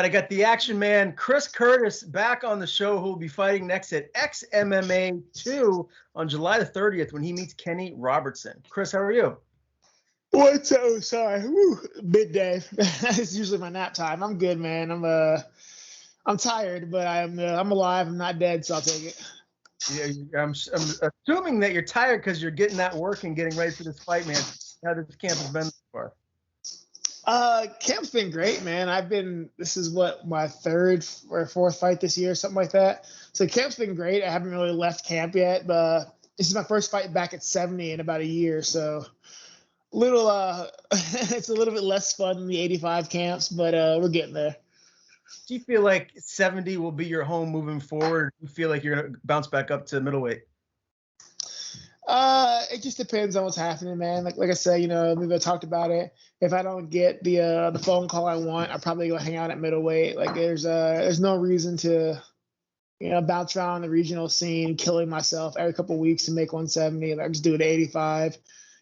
right, I got the action man, Chris Curtis, back on the show, who will be fighting next at XMMA 2 on July the 30th when he meets Kenny Robertson. Chris, how are you? What's up? Sorry, midday. It's usually my nap time. I'm good, man. I'm tired, but I'm alive. I'm not dead, so I'll take it. Yeah, I'm assuming that you're tired because you're getting that work and getting ready for this fight, man. How this camp has been so far? Camp's been great, man. This is what, my third or fourth fight this year, something like that. So camp's been great. I haven't really left camp yet, but this is my first fight back at 70 in about a year. So it's a little bit less fun than the 85 camps, but we're getting there. Do you feel like 70 will be your home moving forward? Do you feel like you're going to bounce back up to middleweight? It just depends on what's happening, man. Like I said, we've talked about it. If I don't get the phone call I want, I'll probably go hang out at middleweight. Like there's no reason to, bounce around the regional scene, killing myself every couple of weeks to make 170. Like just do it at 85.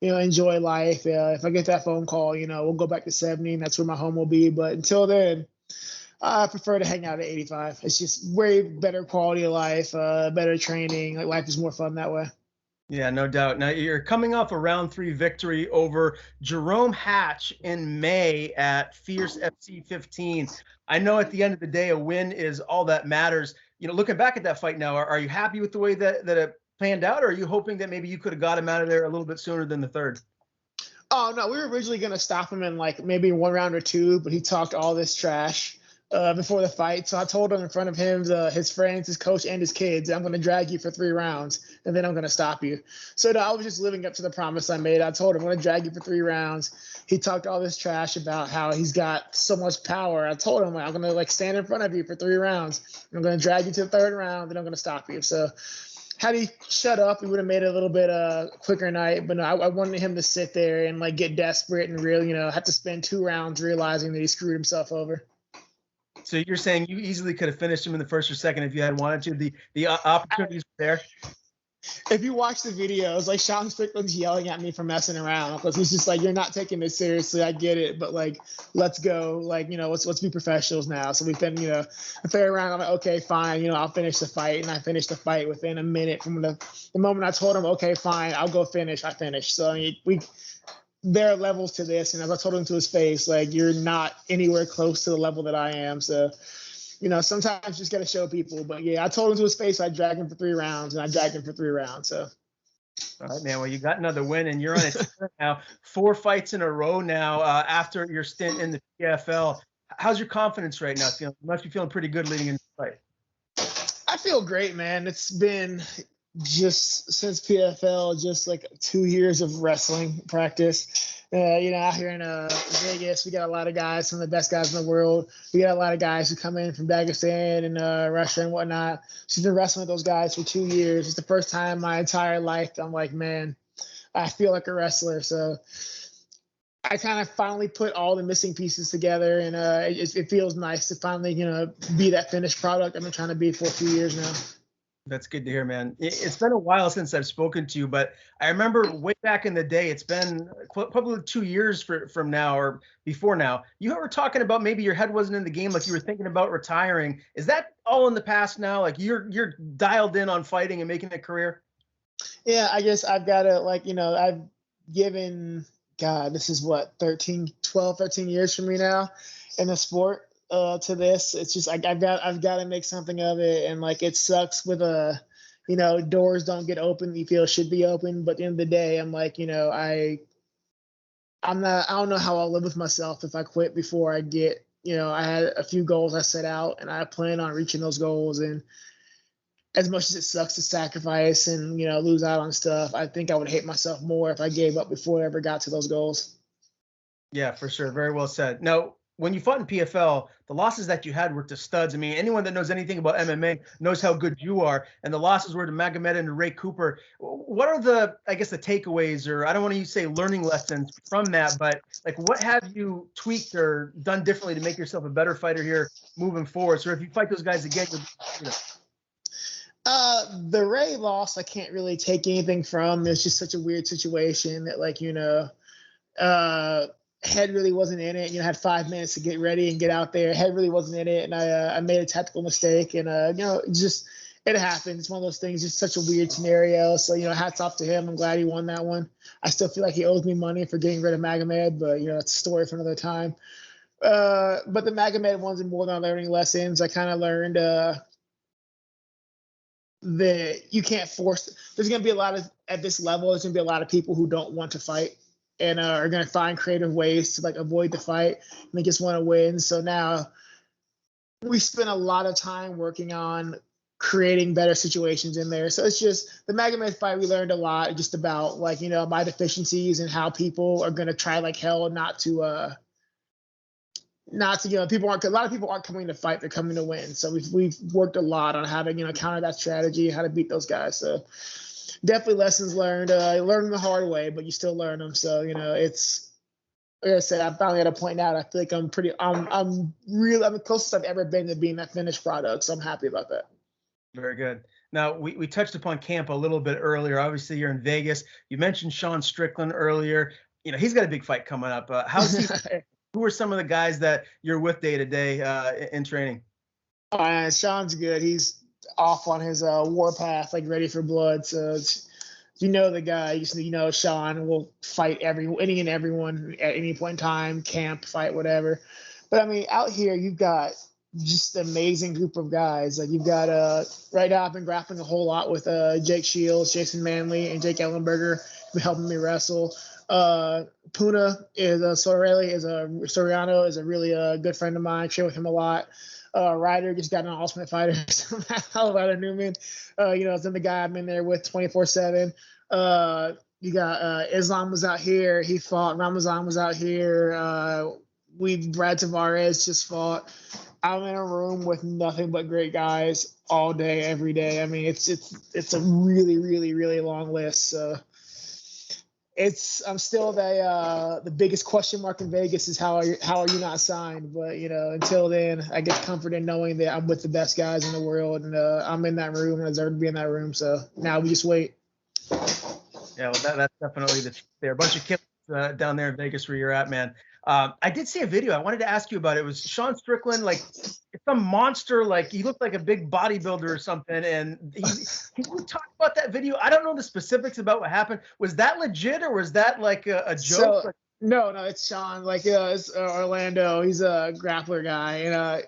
Enjoy life. If I get that phone call, we'll go back to 70, and that's where my home will be. But until then, I prefer to hang out at 85. It's just way better quality of life, better training. Like life is more fun that way. Yeah, no doubt. Now, you're coming off a round 3 victory over Jerome Hatch in May at Fierce FC 15. I know at the end of the day, a win is all that matters. Looking back at that fight now, are you happy with the way that it panned out, or are you hoping that maybe you could have got him out of there a little bit sooner than the third? Oh, no, we were originally going to stop him in like maybe 1 round or 2, but he talked all this trash before the fight. So I told him in front of him, his friends, his coach, and his kids, I'm going to drag you for 3 rounds, and then I'm going to stop you. So I was just living up to the promise I made. I told him I'm going to drag you for 3 rounds. He talked all this trash about how he's got so much power. I told him, I'm going to stand in front of you for 3 rounds. I'm going to drag you to the 3rd round, then I'm going to stop you. So had he shut up, he would have made it a little bit quicker night. But no, I wanted him to sit there and get desperate and really, have to spend 2 rounds realizing that he screwed himself over. So you're saying you easily could have finished him in the 1st or 2nd if you had wanted to. The opportunities were there. If you watch the videos, Sean Strickland's yelling at me for messing around because he's just you're not taking this seriously. I get it, but let's go. Let's be professionals now. So we've been, a 3rd round. I'm like, okay, fine. I'll finish the fight, and I finished the fight within a minute from the moment I told him, okay, fine, I'll go finish. I finished. So there are levels to this, and as I told him to his face, you're not anywhere close to the level that I am. So, sometimes you just got to show people. But yeah, I told him to his face I dragged him for 3 rounds, and I dragged him for 3 rounds. So, all right, man. Well, you got another win, and you're on it now. 4 fights in a row now after your stint in the PFL. How's your confidence right now? You must be feeling pretty good leading into the fight. I feel great, man. It's been just since PFL, just 2 years of wrestling practice. Out here in Vegas, we got a lot of guys, some of the best guys in the world. We got a lot of guys who come in from Dagestan and Russia and whatnot. She's been wrestling with those guys for 2 years. It's the first time in my entire life I'm like, man, I feel like a wrestler. So I kind of finally put all the missing pieces together, and it feels nice to finally, be that finished product I've been trying to be for a few years now. That's good to hear, man. It's been a while since I've spoken to you, but I remember way back in the day, it's been probably 2 years from now or before now. You were talking about maybe your head wasn't in the game, like you were thinking about retiring. Is that all in the past now? Like you're dialed in on fighting and making a career? Yeah, I guess I've got to I've given, God, this is what, 13 years for me now in the sport. To this, it's just I've got to make something of it, and it sucks with doors don't get open you feel should be open, but at the end of the day I'm I don't know how I'll live with myself if I quit before I get, I had a few goals I set out and I plan on reaching those goals, and as much as it sucks to sacrifice and lose out on stuff, I think I would hate myself more if I gave up before I ever got to those goals. Yeah, for sure. Very well said. Now, when you fought in PFL, the losses that you had were to studs. I mean, anyone that knows anything about MMA knows how good you are. And the losses were to Magomed and to Ray Cooper. What are the takeaways, or I don't want to say learning lessons from that, but what have you tweaked or done differently to make yourself a better fighter here moving forward? So if you fight those guys again, the Ray loss, I can't really take anything from. It's just such a weird situation that head really wasn't in it. Had 5 minutes to get ready and get out there. Head really wasn't in it, and I made a tactical mistake. And it happens. It's one of those things. Just such a weird scenario. So hats off to him. I'm glad he won that one. I still feel like he owes me money for getting rid of Magomed, but it's a story for another time. But the Magomed ones are more than learning lessons. I kind of learned that you can't force. There's going to be a lot of at this level. There's going to be a lot of people who don't want to fight and are going to find creative ways to like avoid the fight and they just want to win. So now we spend a lot of time working on creating better situations in there. So it's just the Magomed fight. We learned a lot just about like my deficiencies and how people are going to try like hell not to a lot of people aren't coming to fight, they're coming to win. So we've worked a lot on how to counter that strategy, how to beat those guys. So definitely lessons learned. Learn them the hard way, but you still learn them. So it's like I said, I'm finally at a point now. I feel like I'm the closest I've ever been to being that finished product. So I'm happy about that. Very good. Now we touched upon camp a little bit earlier. Obviously, you're in Vegas. You mentioned Sean Strickland earlier. He's got a big fight coming up. How's he? Who are some of the guys that you're with day to day in training? Sean's good. He's off on his warpath, like ready for blood. So the guy. Sean will fight any and everyone at any point in time, camp, fight, whatever. But I mean, out here you've got just an amazing group of guys. Like you've got right now I've been grappling a whole lot with Jake Shields, Jason Manley, and Jake Ellenberger helping me wrestle. Puna Soriano is a really good friend of mine. Share with him a lot. Ryder just got an Ultimate Fighter. Ryder Newman, is the guy I'm in there with 24/7. You got Islam was out here. He fought. Ramazan was out here. Brad Tavares just fought. I'm in a room with nothing but great guys all day, every day. I mean, it's a really, really, really long list. So I'm still the biggest question mark in Vegas is how are you not signed? But until then, I get comfort in knowing that I'm with the best guys in the world, and I'm in that room and I deserve to be in that room. So now we just wait. Yeah, well, that's definitely the truth there. A bunch of killers down there in Vegas where you're at, man. I did see a video. I wanted to ask you about it. It was Sean Strickland, like some monster, like he looked like a big bodybuilder or something. And can you talk about that video? I don't know the specifics about what happened. Was that legit or was that like a joke? No, it's Sean. Like it's Orlando. He's a grappler guy, and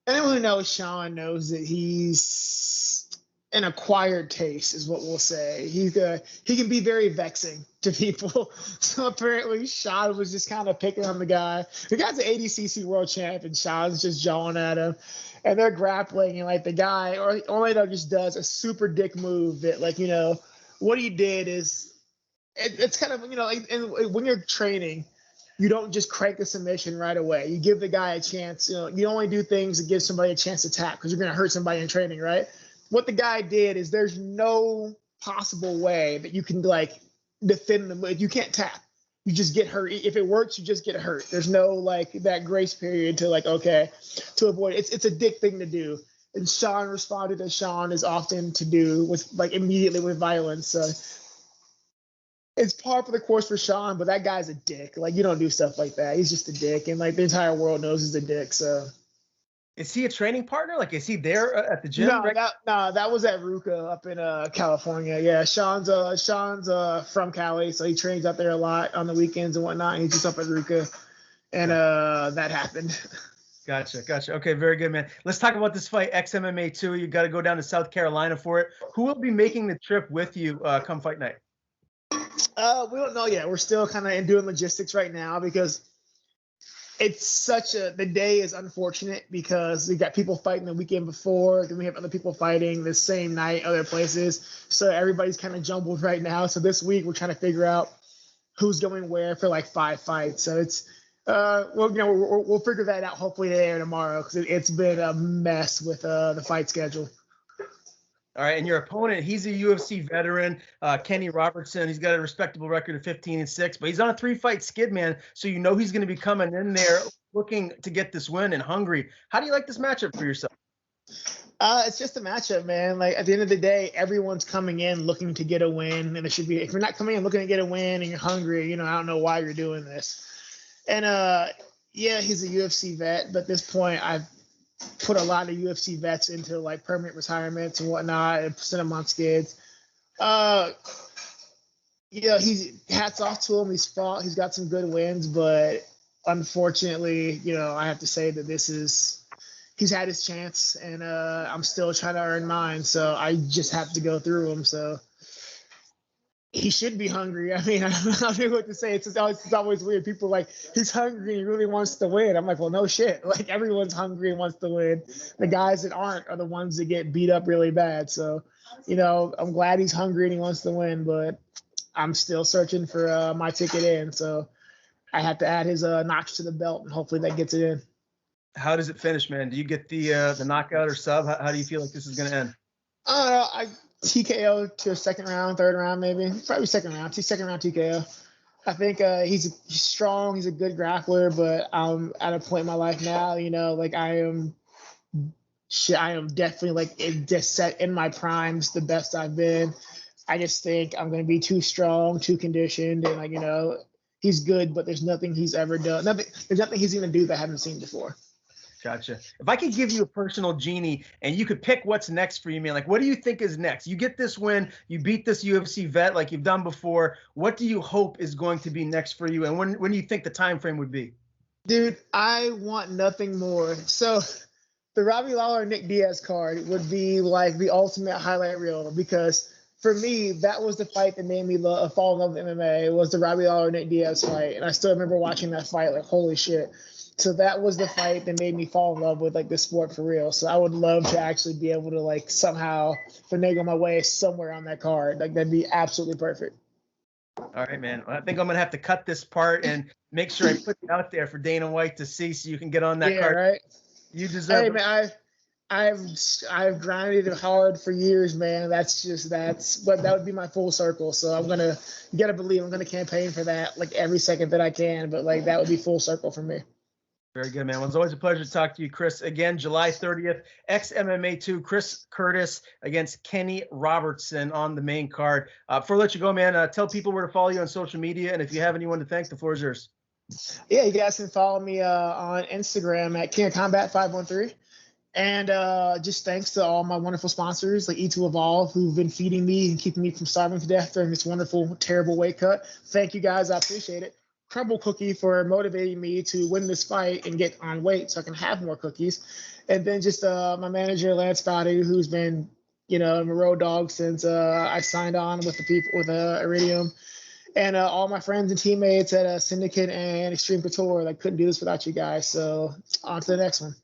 anyone who knows Sean knows that he's an acquired taste, is what we'll say. He can be very vexing to people. So apparently Sean was just kind of picking on the guy. The guy's an ADCC world champ, and Sean's just jawing at him. And they're grappling, and like the guy, Orlando just does a super dick move that, like, what he did is, it's kind of, and when you're training, you don't just crank the submission right away. You give the guy a chance. You only do things to give somebody a chance to tap because you're going to hurt somebody in training, right? What the guy did is there's no possible way that you can like defend the move. You can't tap. You just get hurt. If it works, you just get hurt. There's no like that grace period to like, okay, to avoid it. It's a dick thing to do. And Sean responded as Sean is often to do with like immediately with violence. So it's par for the course for Sean, but that guy's a dick. Like you don't do stuff like that. He's just a dick. And like the entire world knows he's a dick. So. Is he a training partner? Like, is he there at the gym? No, that was at Ruka up in California. Yeah, Sean's from Cali, so he trains out there a lot on the weekends and whatnot. And he's just up at Ruka, and that happened. Gotcha. Okay, very good, man. Let's talk about this fight, XMMA 2. You got to go down to South Carolina for it. Who will be making the trip with you come fight night? We don't know yet. We're still kind of doing logistics right now because it's the day is unfortunate because we got people fighting the weekend before, then we have other people fighting the same night, other places. So everybody's kind of jumbled right now. So this week we're trying to figure out who's going where for like 5 fights. So it's, we'll figure that out hopefully today or tomorrow because it's been a mess with the fight schedule. All right, and your opponent, he's a UFC veteran, Kenny Robertson. He's got a respectable record of 15-6, but he's on a 3-fight skid, man. So he's going to be coming in there looking to get this win and hungry. How do you like this matchup for yourself? It's just a matchup, man. Like at the end of the day, everyone's coming in looking to get a win, and it should be. If you're not coming in looking to get a win and you're hungry, I don't know why you're doing this. And yeah, he's a UFC vet, but at this point, I've put a lot of UFC vets into like permanent retirements and whatnot, and sent them on skids. Yeah, he's hats off to him. He's fought. He's got some good wins, but unfortunately, I have to say that he's had his chance, and I'm still trying to earn mine. So I just have to go through him. So he should be hungry. I mean, I don't know what to say. It's always weird. People are like, he's hungry and he really wants to win. I'm like, well, no shit. Like, everyone's hungry and wants to win. The guys that aren't are the ones that get beat up really bad. So, I'm glad he's hungry and he wants to win, but I'm still searching for my ticket in. So I have to add his notch to the belt, and hopefully that gets it in. How does it finish, man? Do you get the knockout or sub? How do you feel like this is going to end? I TKO to a second round, third round, maybe. Probably second round TKO. I think he's strong. He's a good grappler, but I'm at a point in my life now, like I am definitely like just set in my primes, the best I've been. I just think I'm going to be too strong, too conditioned, and he's good, but there's nothing he's ever done. There's nothing he's going to do that I haven't seen before. Gotcha. If I could give you a personal genie and you could pick what's next for you, man, like what do you think is next? You get this win, you beat this UFC vet like you've done before. What do you hope is going to be next for you? And when do you think the time frame would be? Dude, I want nothing more. So the Robbie Lawler Nick Diaz card would be like the ultimate highlight reel, because for me, that was the fight that made me fall in love with MMA. It was the Robbie Lawler Nick Diaz fight. And I still remember watching that fight like, holy shit. So that was the fight that made me fall in love with like the sport for real. So I would love to actually be able to like somehow finagle my way somewhere on that card. Like, that'd be absolutely perfect. All right, man. Well, I think I'm going to have to cut this part and make sure I put it out there for Dana White to see so you can get on that card. Right. You deserve it. Man, I've grinded hard for years, man. But that would be my full circle. So you gotta believe I'm gonna campaign for that like every second that I can. But like that would be full circle for me. Very good, man. Well, it's always a pleasure to talk to you, Chris. Again, July 30th, XMMA 2, Chris Curtis against Kenny Robertson on the main card. Before I let you go, man, tell people where to follow you on social media, and if you have anyone to thank, the floor is yours. Yeah, you guys can follow me on Instagram at King of Combat 513. And just thanks to all my wonderful sponsors like E2 Evolve, who've been feeding me and keeping me from starving to death during this wonderful, terrible weight cut. Thank you guys. I appreciate it. Crumble Cookie for motivating me to win this fight and get on weight so I can have more cookies. And then just my manager, Lance Bowdy, who's been, a road dog since I signed on with the people with Iridium. And all my friends and teammates at Syndicate and Extreme Couture. Couldn't do this without you guys. So on to the next one.